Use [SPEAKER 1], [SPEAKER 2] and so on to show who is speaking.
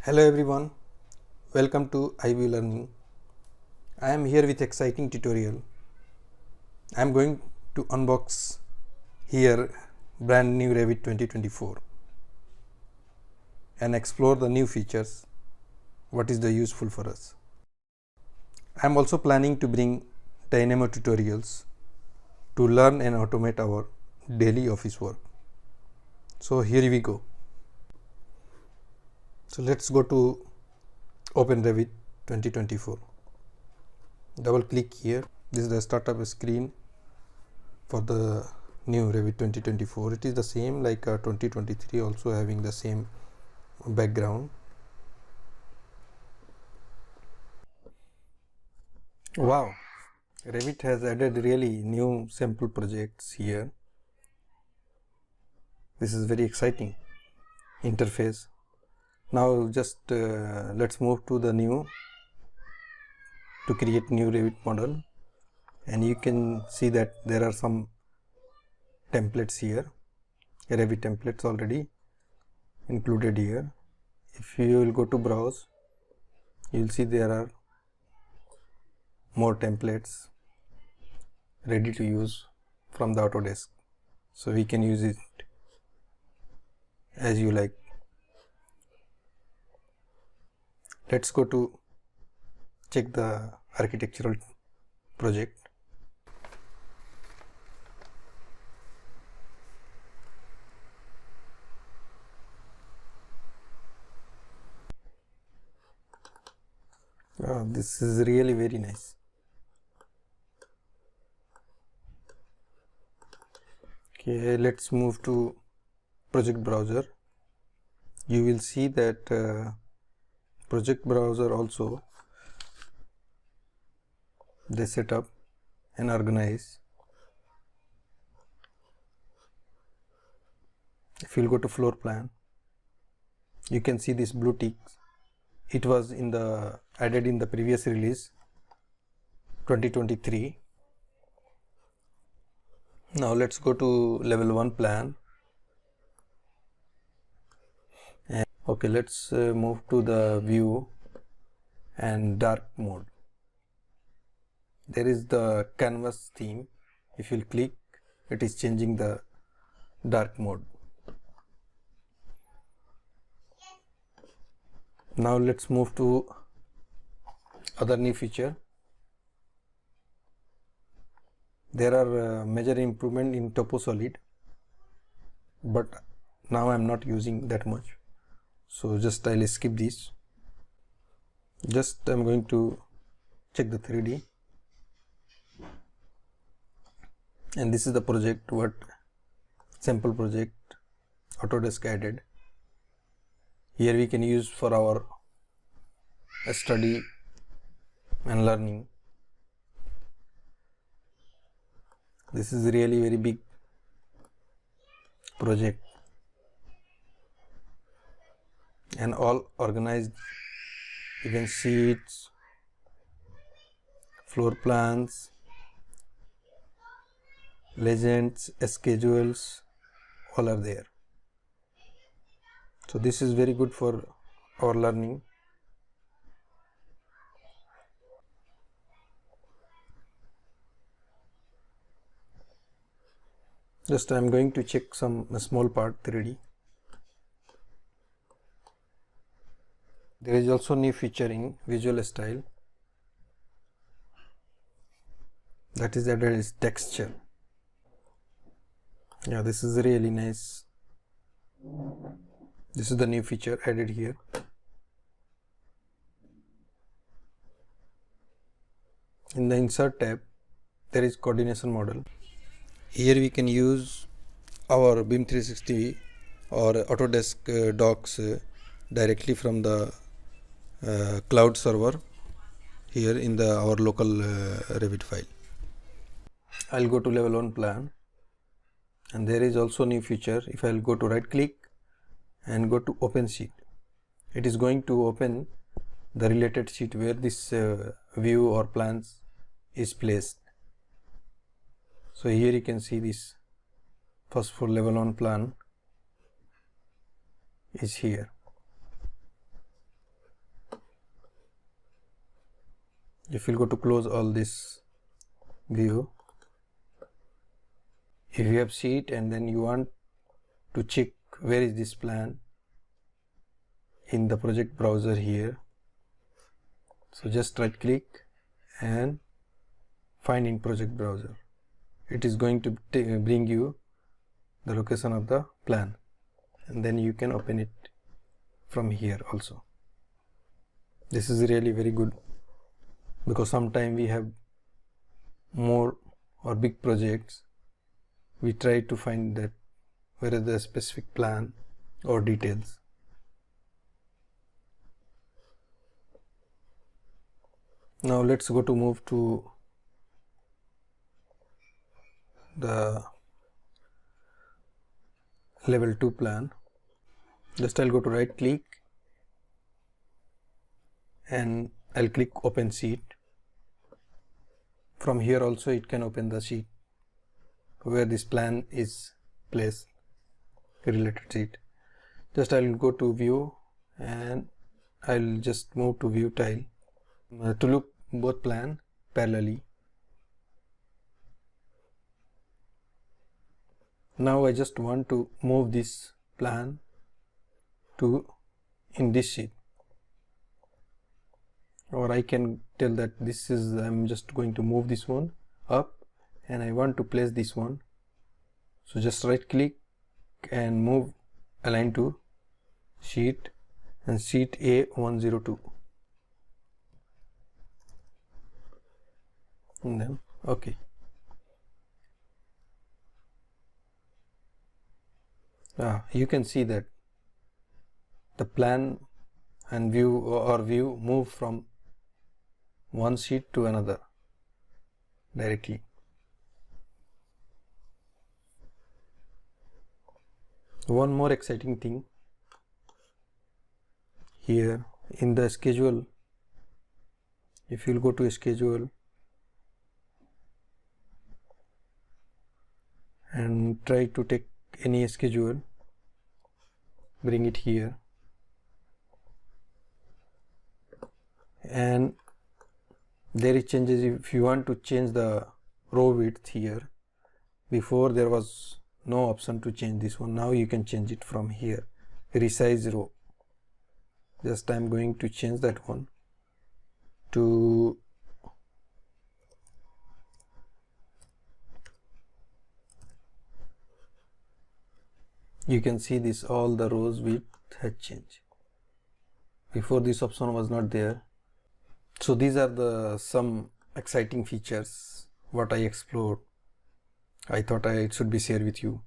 [SPEAKER 1] Hello everyone, welcome to IBU Learning. I am here with exciting tutorial. I am going to unbox here brand new Revit 2024 and explore the new features, what is the useful for us. I am also planning to bring Dynamo tutorials to learn and automate our daily office work. So here we go. So let's go to Open Revit 2024. Double click here. This is the startup screen for the new Revit 2024. It is the same like 2023, also having the same background. Wow, Revit has added really new sample projects here. This is very exciting interface. Now just let's move to the new to create new Revit model, and you can see that there are some templates here, Revit templates already included here. If you will go to browse, you will see there are more templates ready to use from the Autodesk, so we can use it as you like. Let's go to check the architectural project. This is really very nice. Okay, let's move to project browser. You will see that project browser also they set up and organize. If you go to floor plan, you can see this blue tick. It was added in the previous release 2023. Now let's go to level 1 plan. And okay, let's move to the view and dark mode. There is the canvas theme. If you click, it is changing the dark mode. Now let's move to other new feature. There are major improvement in topo solid, but now I am not using that much, so just I'll skip this. Just I'm going to check the 3D, and this is the project, what sample project Autodesk added. Here we can use for our study and learning. This is really very big project and all organized, even sheets, floor plans, legends, schedules, all are there. So this is very good for our learning. Just I am going to check some small part 3D. There is also new feature in visual style, that is added is texture. Yeah, this is really nice. This is the new feature added here. In the insert tab, there is coordination model. Here we can use our BIM 360 or Autodesk docs directly from the cloud server here in our local Revit file. I'll go to level 1 plan, and there is also new feature. If I'll go to right click and go to open sheet, it is going to open the related sheet where this view or plans is placed. So here you can see this first for level 1 plan is here. If you go to close all this view, if you have sheet and then you want to check where is this plan in the project browser here, so just right click and find in project browser. It is going to bring you the location of the plan, and then you can open it from here also. This is really very good, because sometimes we have more or big projects, we try to find that where is the specific plan or details. Now let's go to move to the level 2 plan. Just I'll go to right click and I'll click open sheet. From here also it can open the sheet where this plan is placed, related sheet. Just I'll go to view and I'll just move to view tile to look both plan parallelly. Now I just want to move this plan to in this sheet, or I can tell that this is, I'm just going to move this one up and I want to place this one. So just right click and move align to sheet and sheet A102 and then OK. You can see that the plan and view or view move from one sheet to another directly. One more exciting thing here in the schedule, if you'll go to schedule and try to take any schedule, bring it here, and there is changes. If you want to change the row width here, before there was no option to change this one, now you can change it from here, resize row. Just I'm going to change that one to you can see this, all the rows width had changed. Before this option was not there. So these are the some exciting features what I explored. I thought I should be share with you.